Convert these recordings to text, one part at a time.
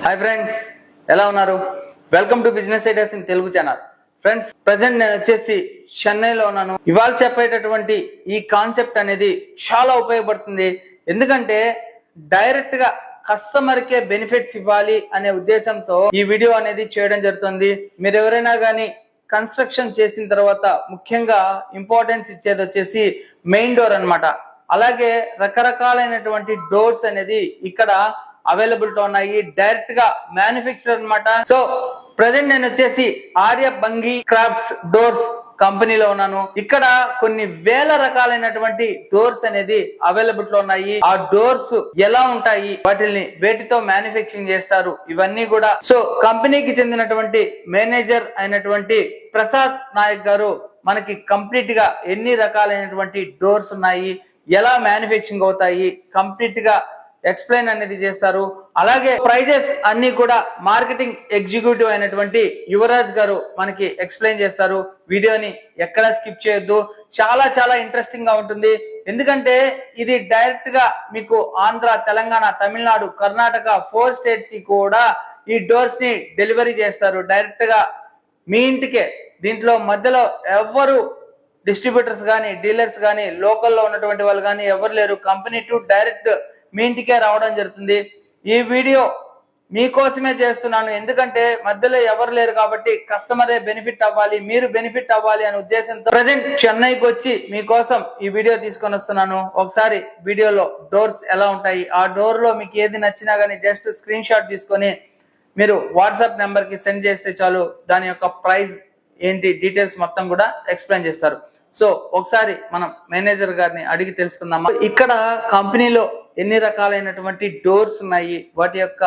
Hi friends, ఎలా ఉన్నారు? Welcome to business ideas in Telugu channel. Friends, present నేను వచ్చేసి చెన్నైలో ఉన్నాను. ఇవాళ చెప్పేటటువంటి ఈ కాన్సెప్ట్ అనేది చాలా ఉపయోగపడుతుంది. ఎందుకంటే డైరెక్ట్ గా కస్టమర్ కే బెనిఫిట్స్ ఇవ్వాలి అనే ఉద్దేశంతో ఈ వీడియో అనేది చేయడం జరుగుతుంది. మీరు ఎవరైనా కానీ కన్స్ట్రక్షన్ చేసిన తర్వాత ముఖ్యంగా ఇంపార్టెన్స్ ఇచ్చేది వచ్చేసి మెయిన్ డోర్ అన్నమాట. అలాగే రకరకాలైనటువంటి డోర్స్ అనేది ఇక్కడ అవైలబుల్ తో ఉన్నాయి, డైరెక్ట్ గా మ్యానుఫ్యాక్చర్ అన్నమాట. సో ప్రజెంట్ నేను వచ్చేసి ఆర్యబంగి క్రాఫ్ట్స్ డోర్స్ కంపెనీలో ఉన్నాను. ఇక్కడ కొన్ని వేల రకాలైనటువంటి డోర్స్ అనేది అవైలబుల్ లో ఉన్నాయి. ఆ డోర్స్ ఎలా ఉంటాయి, వాటిని వేటితో మ్యానుఫ్యాక్చరింగ్ చేస్తారు, ఇవన్నీ కూడా సో కంపెనీకి చెందినటువంటి మేనేజర్ అయినటువంటి ప్రసాద్ నాయక్ గారు మనకి కంప్లీట్ గా ఎన్ని రకాలైనటువంటి డోర్స్ ఉన్నాయి, ఎలా మ్యానుఫ్యాక్చరింగ్ అవుతాయి, కంప్లీట్ గా ఎక్స్ప్లెయిన్ అనేది చేస్తారు. అలాగే ప్రైజెస్ అన్ని కూడా మార్కెటింగ్ ఎగ్జిక్యూటివ్ అయినటువంటి యువరాజ్ గారు మనకి ఎక్స్ప్లెయిన్ చేస్తారు. వీడియోని ఎక్కడా స్కిప్ చేయొద్దు, చాలా చాలా ఇంట్రెస్టింగ్ గా ఉంటుంది. ఎందుకంటే ఇది డైరెక్ట్ గా మీకు ఆంధ్ర, తెలంగాణ, తమిళనాడు, కర్ణాటక 4 స్టేట్స్ కి కూడా ఈ డోర్స్ ని డెలివరీ చేస్తారు డైరెక్ట్ గా మీ ఇంటికే. దీంట్లో మధ్యలో ఎవరు డిస్ట్రిబ్యూటర్స్ కానీ, డీలర్స్ కానీ, లోకల్లో ఉన్నటువంటి వాళ్ళు కానీ ఎవరు లేరు. కంపెనీ టు డైరెక్ట్ మీ ఇంటికే రావడం జరుగుతుంది. ఈ వీడియో మీకోసమే చేస్తున్నాను, ఎందుకంటే మధ్యలో ఎవరు లేరు కాబట్టి కస్టమరే బెనిఫిట్ అవ్వాలి, మీరు బెనిఫిట్ అవ్వాలి అనే ఉద్దేశంతో ప్రజెంట్ చెన్నైకి వచ్చి మీకోసం ఈ వీడియో తీసుకొని వస్తున్నాను. ఒకసారి వీడియోలో డోర్స్ ఎలా ఉంటాయి, ఆ డోర్ లో మీకు ఏది నచ్చినా కానీ జస్ట్ స్క్రీన్ షాట్ తీసుకొని మీరు వాట్సాప్ నెంబర్ కి సెండ్ చేస్తే చాలు. దాని యొక్క ప్రైస్ ఏంటి, డీటెయిల్స్ మొత్తం కూడా ఎక్స్ప్లెయిన్ చేస్తారు. సో ఒకసారి మనం మేనేజర్ గారిని అడిగి తెలుసుకుందామా. ఇక్కడ కంపెనీలో ఎన్ని రకాలైనటువంటి డోర్స్ ఉన్నాయి, వాటి యొక్క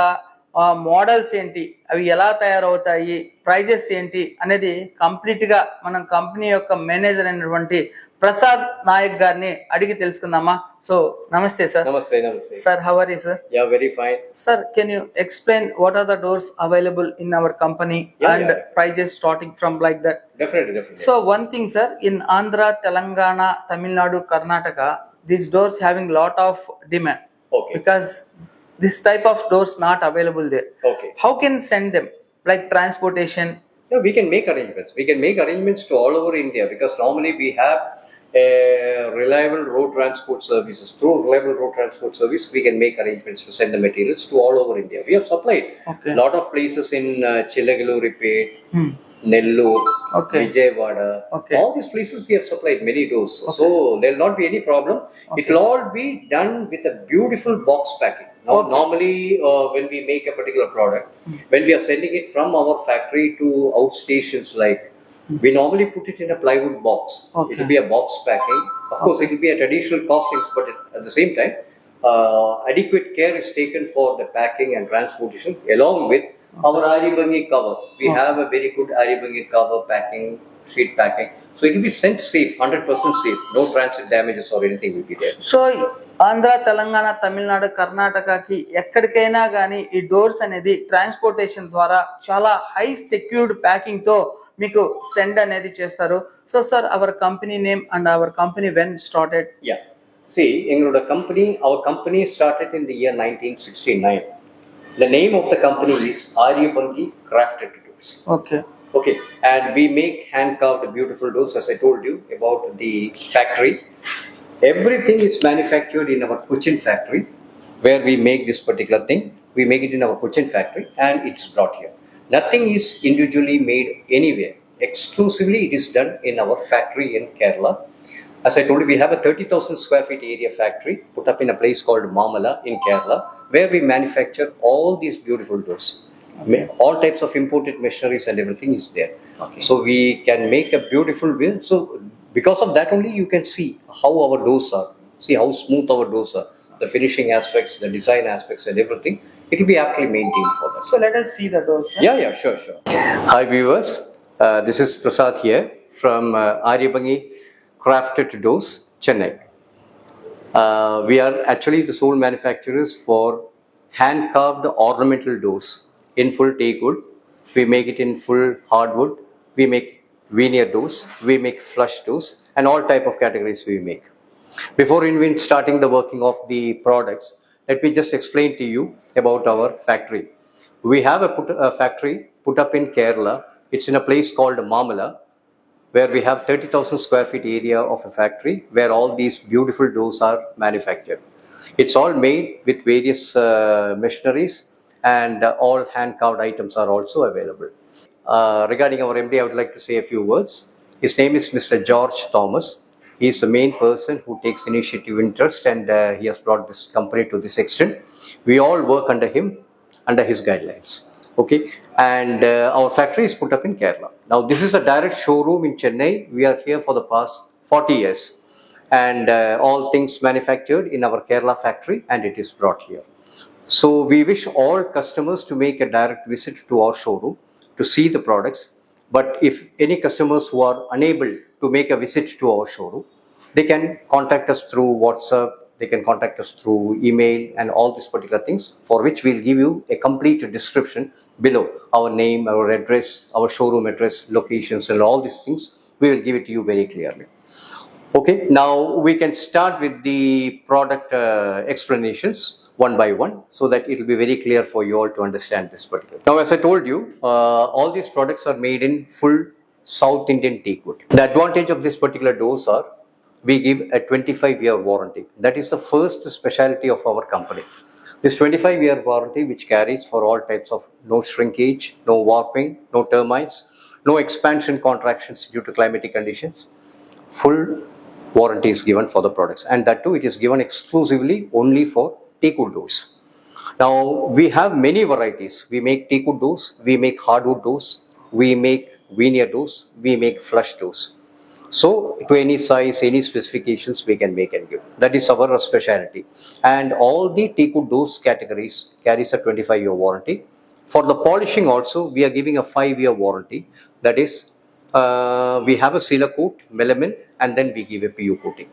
మోడల్స్ ఏంటి, అవి ఎలా తయారవుతాయి, ప్రైజెస్ ఏంటి అనేది కంప్లీట్ గా మనం కంపెనీ యొక్క మేనేజర్ అయినటువంటి ప్రసాద్ నాయక్ గారిని అడిగి తెలుసుకుందామా. సో నమస్తే సార్. నమస్తే. నమస్తే sir, how are you sir? Yeah, very fine. Sir, can you explain what are the doors available in our company and prices starting from like that? Definitely. So one thing, sir, in Andhra, Telangana, Tamil Nadu, Karnataka, these doors having lot of demand. Okay. Because this type of doors not available there. Okay. How can send them? Like transportation? Yeah, we can make arrangements. We can make arrangements to all over India because normally we have reliable road transport services. Through reliable road transport service, we can make arrangements to send the materials to all over India. We have supplied Okay. lot of places in Chilagaluripet, Nellore, Okay. Vijayawada. Okay. All these places we have supplied many doors. Okay, So there will not be any problem. Okay. It will all be done with a beautiful box packing. Now, Okay. normally when we make a particular product, when we are sending it from our factory to outstations, like we normally put it in a plywood box. Okay. It will be a box packing. Of course, it will be at additional costings, but at the same time, adequate care is taken for the packing and transportation along with our Aribangi cover. We have a very good Aribangi cover packing, sheet packing. So it will be sent safe, 100% safe. No transit damages or anything will be there. So Andhra, Telangana, Tamil Nadu, కర్ణాటకకి ఎక్కడికైనా కానీ ఈ doors అనేది transportation ద్వారా చాలా high secured packing తో మీకు send అనేది చేస్తారు. So sir, our company name and our company when started? Yeah. See, our company started in the year 1969. The name of the company is Aryabangi Crafted Doors. Okay. Okay, and we make hand-carved beautiful doors, as I told you about the factory. Everything is manufactured in our Cochin factory, where we make this particular thing. We make it in our Cochin factory, and it's brought here. Nothing is individually made anywhere. Exclusively, it is done in our factory in Kerala. As I told you, we have a 30,000 square feet area factory put up in a place called Mamala in Kerala, where we manufacture all these beautiful doors. All types of imported machineries and everything is there. Okay. So we can make a beautiful way. So because of that only, you can see how our doors are. See how smooth our doors are. The finishing aspects, the design aspects and everything. It will be aptly maintained for that. So let us see the doors. Yeah, sure. Hi viewers, this is Prasad here from Aryabangi Crafted Doors, Chennai. We are actually the sole manufacturers for hand-carved ornamental doors in full teak wood. We make it in full hardwood. We make veneer doors. We make flush doors, and all type of categories we make. Before even starting the working of the products, let me just explain to you about our factory. We have a factory put up in Kerala. It's in a place called Mamala, where we have 30,000 square feet area of a factory where all these beautiful doors are manufactured. It's all made with various machineries, and all hand carved items are also available. Regarding our MD, I would like to say a few words. His name is Mr. George Thomas. He is the main person who takes initiative interest, and he has brought this company to this extent. We all work under him, under his guidelines. Okay, and our factory is put up in Kerala. Now, this is a direct showroom in Chennai. We are here for the past 40 years, and all things manufactured in our Kerala factory, and it is brought here. So we wish all customers to make a direct visit to our showroom to see the products. But if any customers who are unable to make a visit to our showroom, they can contact us through WhatsApp, they can contact us through email and all these particular things, for which we'll give you a complete description below: our name, our address, our showroom address, locations, and all these things. We will give it to you very clearly. Okay, now we can start with the product explanations one by one, so that it will be very clear for you all to understand this particular. Now, as I told you, all these products are made in full South Indian teak wood. The advantage of this particular doors are we give a 25-year warranty. That is the first specialty of our company. This 25-year warranty, which carries for all types of no shrinkage, no warping, no termites, no expansion contractions due to climatic conditions. Full warranty is given for the products, and that too, it is given exclusively only for teak wood doors. Now, we have many varieties. We make teak wood doors, we make hardwood doors, we make veneer doors, we make flush doors. So, to any size, any specifications, we can make and give. That is our specialty. And all the teak wood doors categories carries a 25-year warranty. For the polishing also, we are giving a 5-year warranty. That is, we have a sealer coat, melamine, and then we give a PU coating.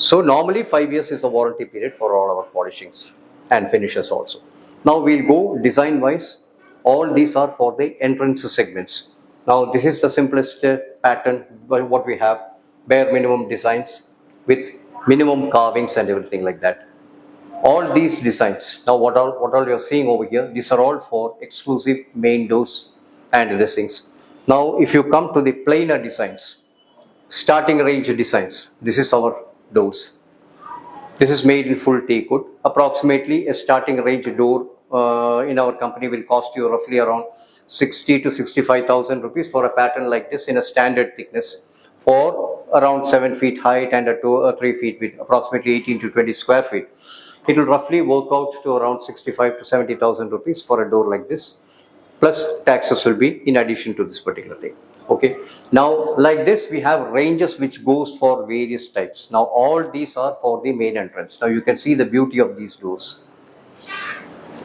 So normally 5 years is the warranty period for all our polishings and finishes also. Now we'll go design wise. All these are for the entrance segments. Now this is the simplest pattern by what we have, bare minimum designs with minimum carvings and everything like that. All these designs, now what all you're seeing over here, these are all for exclusive main doors and dressings. Now if you come to the plainer designs, starting range designs, this is our doors. This is made in full teak wood. Approximately a starting range door in our company will cost you roughly around 60 to 65,000 rupees for a pattern like this in a standard thickness for around 7 feet height and a 3 feet width, approximately 18 to 20 square feet. It will roughly work out to around 65 to 70,000 rupees for a door like this. Plus taxes will be in addition to this particular thing. Okay, now like this we have ranges which goes for various types. Now all these are for the main entrance. Now you can see the beauty of these doors,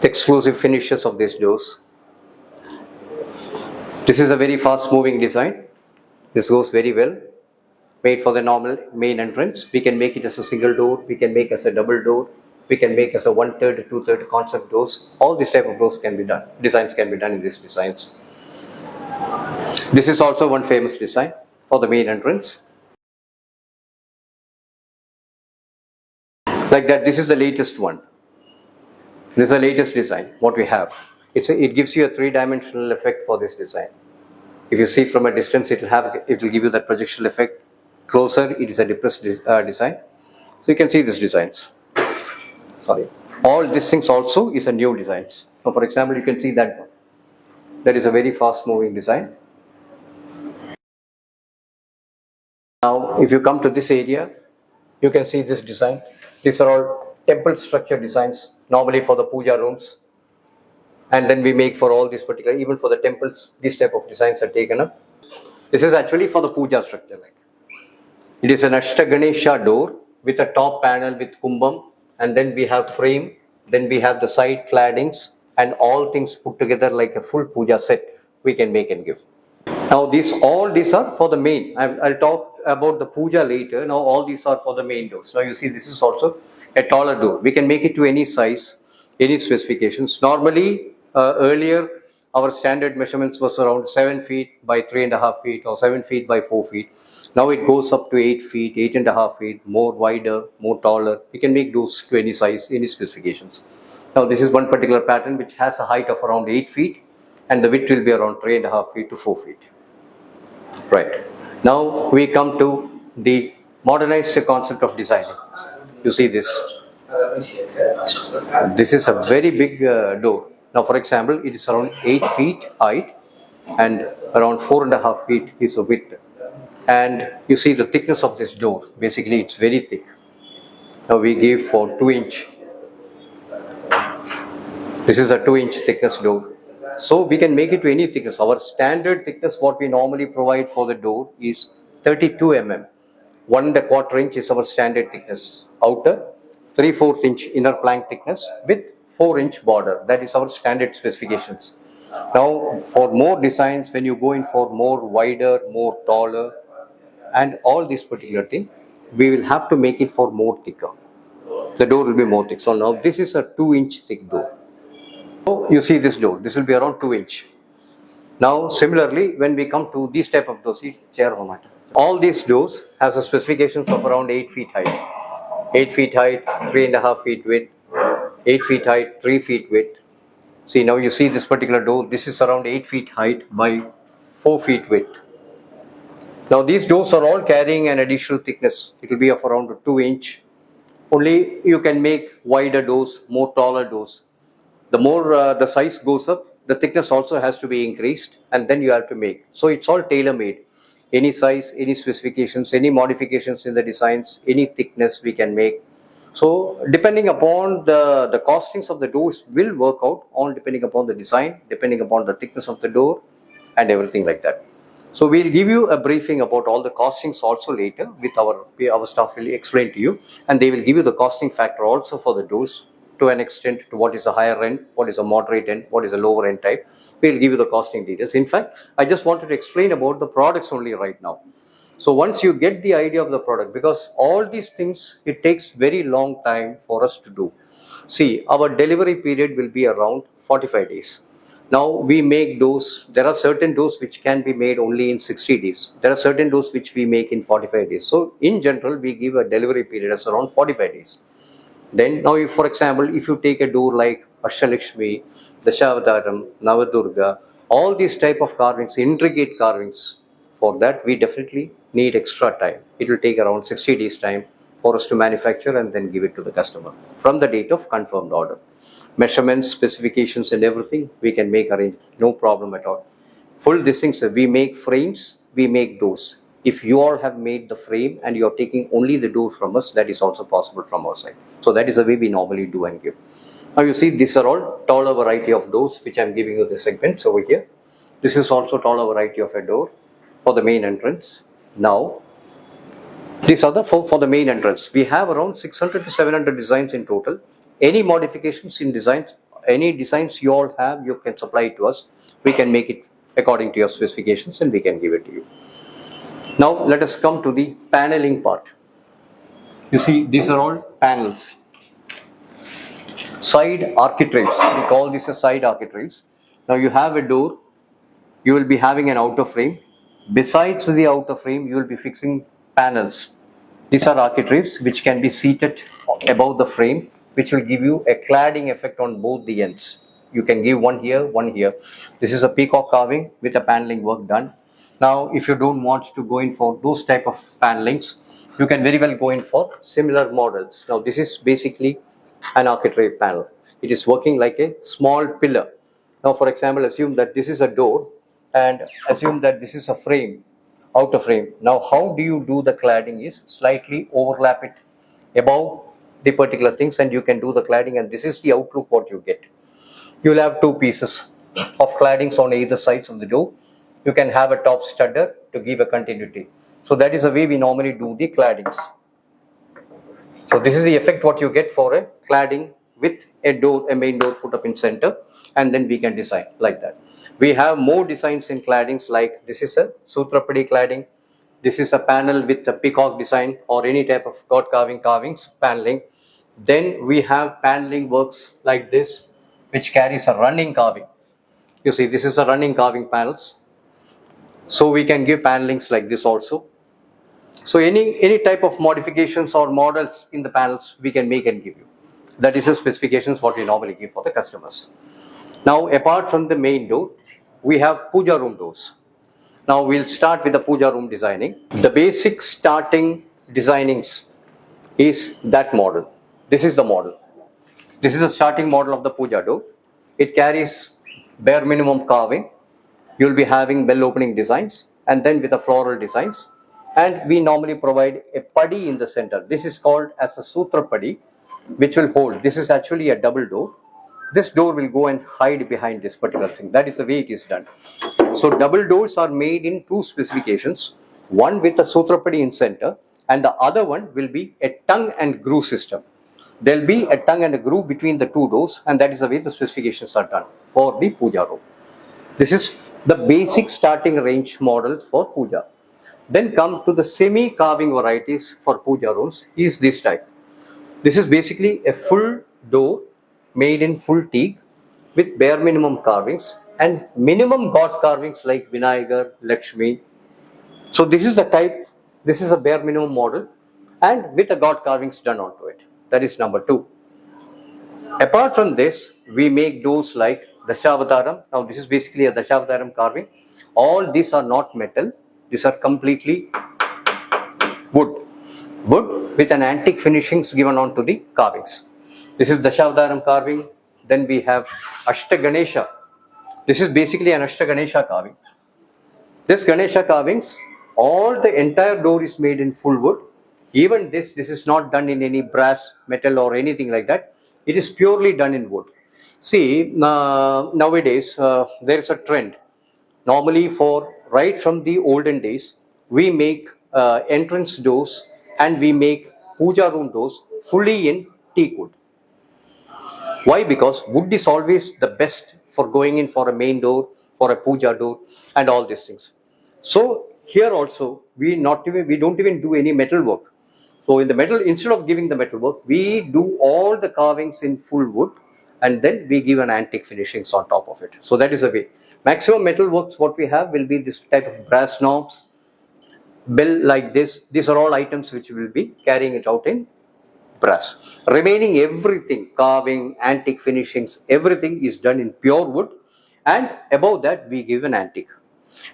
the exclusive finishes of these doors. This is a very fast moving design. This goes very well, made for the normal main entrance. We can make it as a single door, we can make as a double door, we can make as a 1/3, 2/3 concept doors. All these type of doors can be done, designs can be done in these designs. This is also one famous design for the main entrance. Like that, this is the latest one. This is the latest design, what we have. It gives you a 3-dimensional effect for this design. If you see from a distance, it will give you that projection effect. Closer, it is a depressed design. So you can see these designs. Sorry. All these things also is a new designs. So for example, you can see that one. That is a very fast moving design. Now, if you come to this area, you can see this design. These are all temple structure designs, normally for the puja rooms. And then we make for all these particular, even for the temples, these type of designs are taken up. This is actually for the puja structure. Like it is an Ashtaganesha door with a top panel with kumbham, and then we have frame, then we have the side claddings, and all things put together like a full puja set we can make and give. Now all these are for the main. I'll talk about the puja later. Now all these are for the main doors. Now you see this is also a taller door. We can make it to any size, any specifications. Normally earlier our standard measurements was around 7 feet by 3.5 feet or 7 feet by 4 feet. Now it goes up to 8 feet, 8.5 feet, more wider, more taller. We can make doors to any size, any specifications. Now this is one particular pattern which has a height of around 8 feet and the width will be around 3.5 feet to 4 feet. Right. Now we come to the modernized concept of designing. You see this. This is a very big door. Now for example, it is around 8 feet height and around 4.5 feet is the width. And you see the thickness of this door. Basically it's very thick. Now we give for 2 inch. This is a 2 inch thickness door. So we can make it to any thickness. Our standard thickness, what we normally provide for the door is 32 mm. 1.25 inch is our standard thickness. Outer, 3/4 inch inner plank thickness with 4-inch border. That is our standard specifications. Now, for more designs, when you go in for more wider, more taller, and all this particular thing, we will have to make it for more thicker. The door will be more thick. So now this is a 2-inch thick door. So you see this door, this will be around 2 inch. Now similarly, when we come to these type of doors, all these doors has a specifications of around 8 feet height. 8 feet height, 3.5 feet width, 8 feet height, 3 feet width. See, now you see this particular door, this is around 8 feet height by 4 feet width. Now these doors are all carrying an additional thickness. It will be of around 2 inch. Only you can make wider doors, more taller doors. The more the size goes up, the thickness also has to be increased and then you have to make. So it's all tailor made. Any size, any specifications, any modifications in the designs, any thickness we can make. So depending upon the costings of the doors will work out on depending upon the design, depending upon the thickness of the door and everything like that. So we'll give you a briefing about all the costings also later with our staff will explain to you and they will give you the costing factor also for the doors to an extent to what is a higher end, what is a moderate end, what is a lower end type. We'll give you the costing details. In fact, I just wanted to explain about the products only right now. So once you get the idea of the product, because all these things, it takes very long time for us to do. See, our delivery period will be around 45 days. Now we make doors, there are certain doors which can be made only in 60 days. There are certain doors which we make in 45 days. So in general, we give a delivery period as around 45 days. Then now if, for example, if you take a door like Ashtalakshmi, Dashavadaram, Navadurga, all these type of carvings, intricate carvings, for that we definitely need extra time. It will take around 60 days time for us to manufacture and then give it to the customer from the date of confirmed order. Measurements, specifications and everything we can make arrange, no problem at all. Full this things, we make frames, we make doors. If you all have made the frame and you are taking only the door from us, that is also possible from our side. So that is the way we normally do and give. Now you see these are all taller variety of doors which I am giving you the segments over here. This is also taller variety of a door for the main entrance. Now these are the for the main entrance. We have around 600 to 700 designs in total. Any modifications in designs, any designs you all have, you can supply it to us. We can make it according to your specifications and we can give it to you. Now let us come to the paneling part. You see these are all panels. Side architraves, we call this a side architraves. Now you have a door, you will be having an outer frame. Besides the outer frame, you will be fixing panels. These are architraves which can be seated above the frame, which will give you a cladding effect on both the ends. You can give one here, one here. This is a peacock carving with a paneling work done. Now, if you don't want to go in for those type of panelings, you can very well go in for similar models. Now, this is basically an architrave panel. It is working like a small pillar. Now, for example, assume that this is a door and assume that this is a frame, outer frame. Now, how do you do the cladding is slightly overlap it above the particular things and you can do the cladding and this is the outlook what you get. You will have two pieces of claddings on either sides of the door. You can have a top studder to give a continuity. So that is the way we normally do the claddings. So this is the effect what you get for a cladding with a door, a main door put up in center, and then we can design like that. We have more designs in claddings like this is a Sutrapadi cladding. This is a panel with a peacock design or any type of god carvings, paneling. Then we have paneling works like this, which carries a running carving. You see, this is a running carving panels. So we can give panelings like this also. So any type of modifications or models in the panels we can make and give you. That is the specifications what we normally give for the customers. Now, apart from the main door, we have puja room doors. Now we'll start with the puja room designing. The basic starting designings is that model. This is the model. This is the starting model of the puja door. It carries bare minimum carving. You'll be having bell opening designs and then with the floral designs. And we normally provide a padi in the center. This is called as a sutra padi, which will hold. This is actually a double door. This door will go and hide behind this particular thing. That is the way it is done. So double doors are made in two specifications. One with a sutrapadi in center and the other one will be a tongue and groove system. There will be a tongue and a groove between the two doors, and that is the way the specifications are done for the puja room. This is the basic starting range models for puja. Then come to the semi carving varieties for puja rooms is this type. This is basically a full door made in full teak with bare minimum carvings and minimum god carvings like Vinayagar, Lakshmi. So this is the type, this is a bare minimum model and with the god carvings done onto it. That is number 2. Apart from this, we make doors like Dashavataram. Now this is basically a Dashavataram carving. All these are not metal. These are completely wood. Wood with an antique finishings given onto the carvings. This is Dashavataram carving. Then we have Ashta Ganesha. This is basically an Ashta Ganesha carving. This Ganesha carvings, all the entire door is made in full wood. Even this is not done in any brass, metal or anything like that. It is purely done in wood. See, nowadays there is a trend. Normally for right from the olden days, we make entrance doors and we make puja room doors fully in teak wood. Why? Because wood is always the best for going in for a main door, for a puja door, and all these things. So here also we don't even do any metal work. So in the metal, instead of giving the metal work, we do all the carvings in full wood, and then we give an antique finishings on top of it. So that is the way. Maximum metal works what we have will be this type of brass knobs, bell like this. These are all items which we will be carrying it out in brass. Remaining everything, carving, antique finishings, everything is done in pure wood, and above that we give an antique.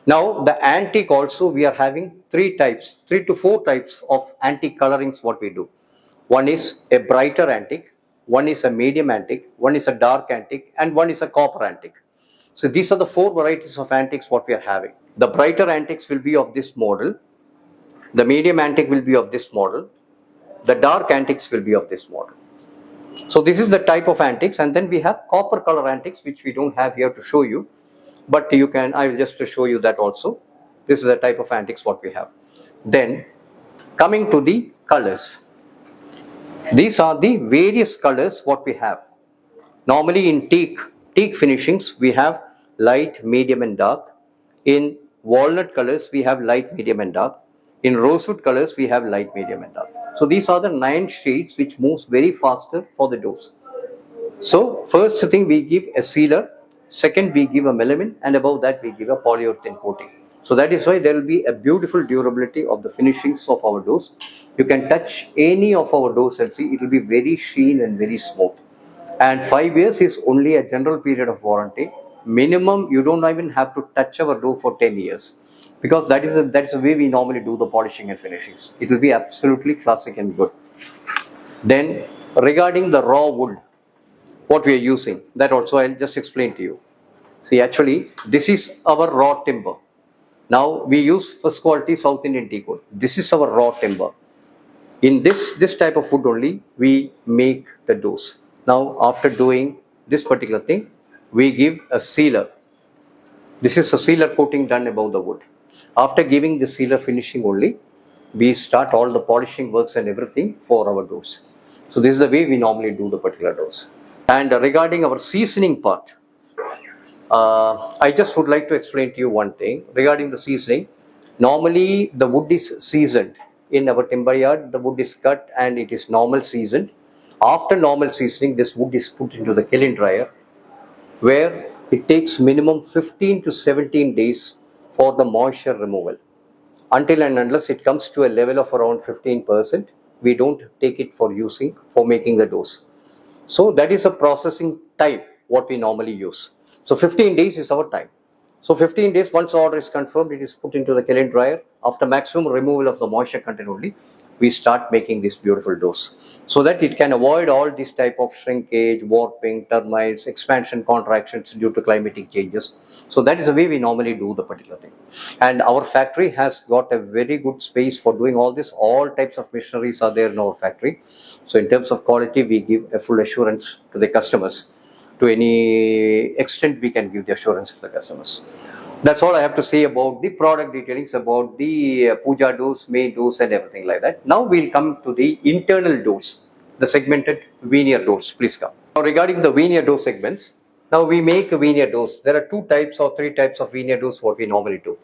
Now the antique also we are having 3 to 4 types of antique colorings what we do. One is a brighter antique, one is a medium antique, one is a dark antique, and one is a copper antique. So these are the 4 varieties of antiques what we are having. The brighter antiques will be of this model, the medium antique will be of this model, the dark antiques will be of this model. So this is the type of antiques, and then we have copper color antiques which we don't have here to show you, but you can, I will just show you that also. This is the type of antiques what we have. Then coming to the colors, these are the various colors what we have. Normally in teak finishings we have light, medium and dark. In walnut colors we have light, medium and dark. In rosewood colors we have light, medium and dark. So these are the 9 shades which moves very faster for the doors. So first thing we give a sealer, second we give a melamine, and above that we give a polyurethane coating. So that is why there will be a beautiful durability of the finishings of our doors. You can touch any of our doors and see it will be very sheen and very smooth. And 5 years is only a general period of warranty. Minimum you don't even have to touch our door for 10 years. Because that is the way we normally do the polishing and finishings. It will be absolutely classic and good. Then regarding the raw wood, what we are using, that also I'll just explain to you. See, actually this is our raw timber. Now we use first quality South Indian teak wood. This is our raw timber. In this type of wood only we make the doors. Now after doing this particular thing, we give a sealer. This is a sealer coating done above the wood. After giving the sealer finishing only, we start all the polishing works and everything for our doors. So this is the way we normally do the particular doors. And regarding our seasoning part, I just would like to explain to you one thing regarding the seasoning. Normally the wood is seasoned. In our timber yard, the wood is cut and it is normal seasoned. After normal seasoning, this wood is put into the kiln dryer, where it takes minimum 15 to 17 days for the moisture removal. Until and unless it comes to a level of around 15%, we don't take it for using, for making the doors. So that is a processing time what we normally use. So 15 days is our time. So 15 days, once order is confirmed, it is put into the kiln dryer. After maximum removal of the moisture content only, we start making this beautiful doughs. So that it can avoid all this type of shrinkage, warping, termites, expansion, contractions due to climatic changes. So that is the way we normally do the particular thing. And our factory has got a very good space for doing all this. All types of machineries are there in our factory. So in terms of quality, we give a full assurance to the customers. To any extent, we can give the assurance to the customers. That's all I have to say about the product detailings, about the Puja doughs, main doughs, and everything like that. Now we'll come to the internal doughs, the segmented veneer doughs. Please come. Now regarding the veneer dough segments, now we make veneer doughs. There are 2 types or 3 types of veneer doughs what we normally do.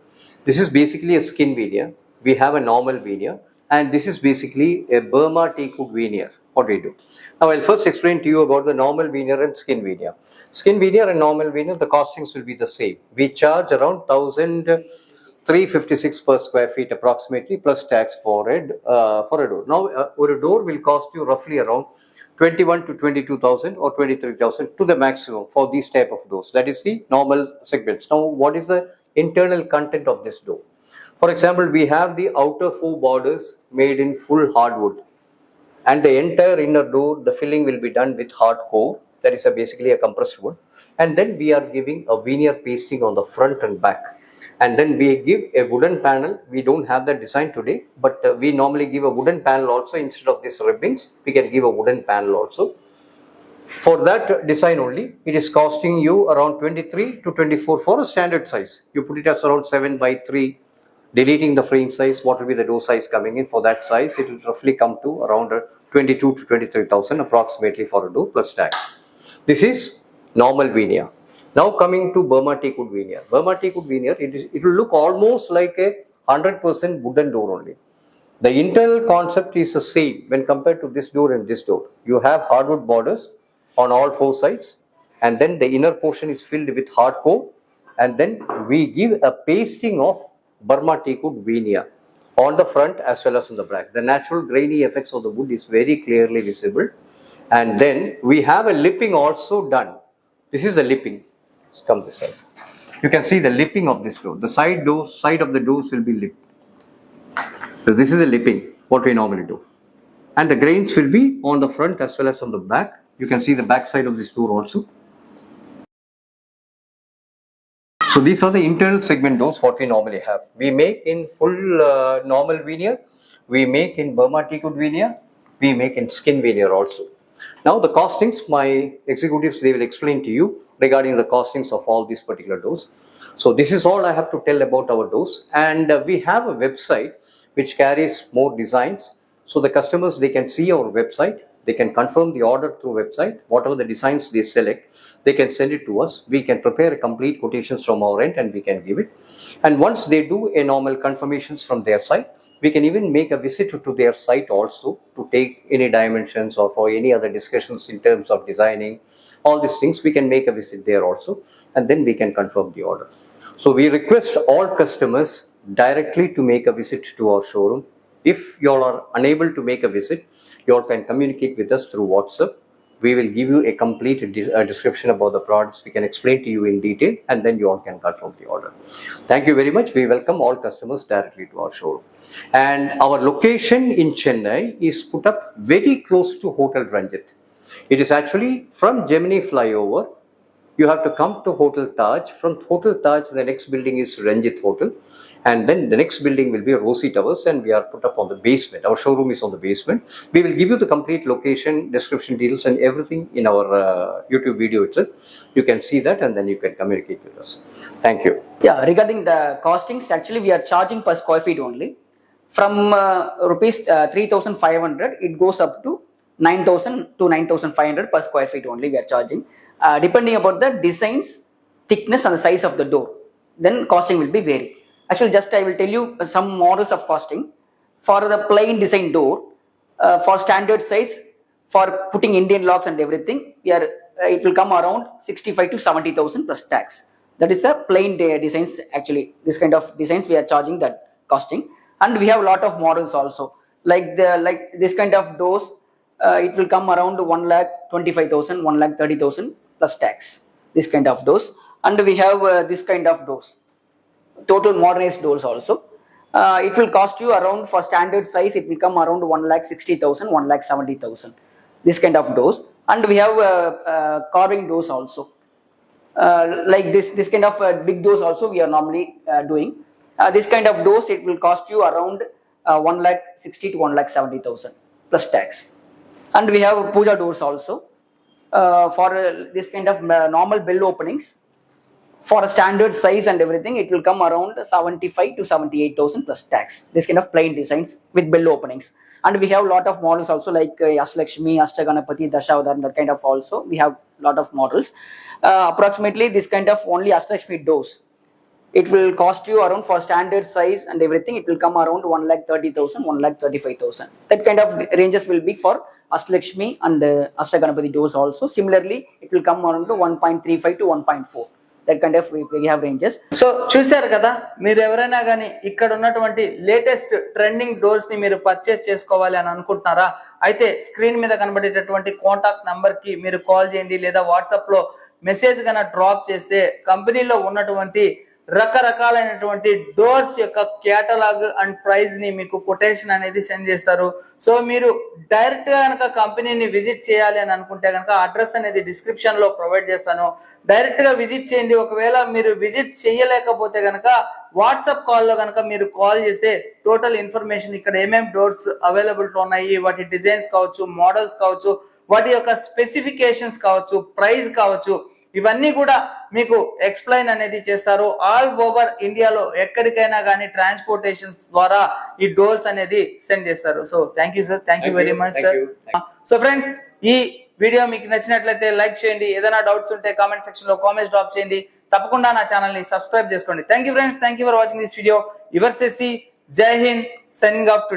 This is basically a skin veneer. We have a normal veneer, and this is basically a Burma teakwood veneer. What we do. Now I'll first explain to you about the normal veneer and skin veneer. Skin veneer and normal veneer, the costings will be the same. We charge around 1,356 per square feet approximately, plus tax for a door. Now a door will cost you roughly around 21 to 22,000 or 23,000 to the maximum for these type of doors. That is the normal segments. Now what is the internal content of this door? For example, we have the outer 4 borders made in full hardwood, and the entire inner door, the filling will be done with hard core, that is basically a compressed wood, and then we are giving a veneer pasting on the front and back, and then we give a wooden panel. We don't have that design today, but we normally give a wooden panel also. Instead of these ribbons, we can give a wooden panel also. For that design only, it is costing you around 23 to 24 for a standard size. You put it as around 7 by 3, deleting the frame size, what will be the door size coming in for that size? It will roughly come to around 22 to 23,000 approximately for a door plus tax. This is normal veneer. Now coming to Burma teakwood veneer. Burma teakwood veneer, it will look almost like a 100% wooden door only. The internal concept is the same when compared to this door and this door. You have hardwood borders on all 4 sides, and then the inner portion is filled with hardcore, and then we give a pasting of Burma teakwood veneer on the front as well as on the back. The natural grainy effects of the wood is very clearly visible, and then we have a lipping also done. This is the lipping. Let's come this side. You can see the lipping of this door. The side of the doors will be lipped. So this is the lipping, what we normally do. And the grains will be on the front as well as on the back. You can see the back side of this door also. So these are the internal segment doors what we normally have. We make in full normal veneer, we make in Burma teakwood veneer, we make in skin veneer also. Now the costings, my executives, they will explain to you regarding the costings of all these particular doors. So this is all I have to tell about our doors, and we have a website which carries more designs. So the customers, they can see our website, they can confirm the order through website, whatever the designs they select, they can send it to us. We can prepare a complete quotations from our end and we can give it. And once they do a normal confirmations from their side, we can even make a visit to their site also to take any dimensions or for any other discussions in terms of designing, all these things. We can make a visit there also, and then we can confirm the order. So we request all customers directly to make a visit to our showroom. If you all are unable to make a visit, you all can communicate with us through WhatsApp. We will give you a complete description about the products. We can explain to you in detail, and then you all can confirm the order. Thank you very much. We welcome all customers directly to our showroom. And our location in Chennai is put up very close to Hotel Ranjit. It is actually from Gemini flyover. You have to come to Hotel Taj. From Hotel Taj, the next building is Ranjit Hotel, and then the next building will be Rosie Towers, and we are put up on the basement. Our showroom is on the basement. We will give you the complete location, description, details, and everything in our YouTube video itself. You can see that, and then you can communicate with us. Thank you. Yeah, regarding the costings, actually we are charging per square feet only. From rupees 3,500, it goes up to 9,000 to 9,500 per square feet only we are charging. Depending upon the designs, thickness and the size of the door, then costing will be vary. Actually, just I will tell you some models of costing. For the plain design door, for standard size, for putting Indian locks and everything, we are it will come around 65 to 70,000 plus tax. That is a plain designs. Actually, this kind of designs we are charging that costing, and we have a lot of models also like this kind of doors. it will come around 1,25,000, 1,30,000 plus tax. This kind of doors, and we have this kind of doors, total modernized doors also. It will cost you around, for standard size, it will come around 1,60,000, 1,70,000. This kind of doors, and we have carving doors also. Like this kind of big doors also we are normally doing. This kind of doors, it will cost you around 1,60,000 to 1,70,000 plus tax. And we have puja doors also. For this kind of normal bell openings, for a standard size and everything, it will come around 75 to 78,000 plus tax. This kind of plain designs with bell openings. And we have a lot of models also, like Ashlakshmi, Ashtaganapati, Dashavadhan, that kind of also. We have a lot of models. Approximately this kind of only Ashlakshmi doors, it will cost you around, for standard size and everything, it will come around 1,30,000, 1,35,000. That kind of ranges will be for Ashlakshmi and Ashtaganapati doors also. Similarly, it will come around to 1.35 to 1.4. That kind of we have ranges. So చూశారు కదా, మీరు ఎవరైనా కానీ ఇక్కడ ఉన్నటువంటి latest trending doors ని మీరు purchase చేసుకోవాలి అని అనుకుంటున్నారా? అయితే స్క్రీన్ మీద కనబడేటటువంటి కాంటాక్ట్ నంబర్ కి మీరు కాల్ చేయండి, లేదా వాట్సాప్ లో మెసేజ్ కన్నా డ్రాప్ చేస్తే కంపెనీలో ఉన్నటువంటి రకరకాలైనటువంటి డోర్స్ యొక్క కేటలాగ్ అండ్ ప్రైస్ ని మీకు కొటేషన్ అనేది సెండ్ చేస్తారు. సో మీరు డైరెక్ట్ గా కనుక కంపెనీని విజిట్ చేయాలి అని అనుకుంటే కనుక అడ్రస్ అనేది డిస్క్రిప్షన్ లో ప్రొవైడ్ చేస్తాను. డైరెక్ట్ గా విజిట్ చేయండి. ఒకవేళ మీరు విజిట్ చేయలేకపోతే కనుక వాట్సాప్ కాల్ లో కనుక మీరు కాల్ చేస్తే టోటల్ ఇన్ఫర్మేషన్, ఇక్కడ ఏమేమి డోర్స్ అవైలబిలిటీ ఉన్నాయి, వాటి డిజైన్స్ కావచ్చు, మోడల్స్ కావచ్చు, వాటి యొక్క స్పెసిఫికేషన్స్ కావచ్చు, ప్రైస్ కావచ్చు, ఇవన్నీ కూడా మీకు ఎక్స్ప్లెయిన్ అనేది చేస్తారు. ఆల్ ఓవర్ ఇండియాలో ఎక్కడికైనా కానీ ట్రాన్స్పోర్టేషన్స్ ద్వారా ఈ డోర్స్ అనేది సెండ్ చేస్తారు. So thank you sir, thank you very much sir. So friends, ఈ వీడియో మీకు నచ్చినట్లయితే లైక్ చేయండి. ఏదైనా డౌట్స్ ఉంటే కామెంట్ సెక్షన్ లో కామెంట్స్ డ్రాప్ చేయండి. తప్పకుండా నా ఛానల్ ని సబ్స్క్రైబ్ చేసుకోండి. Thank you friends, thank you for watching this video. Your సెసి, Jai Hind, signing off today.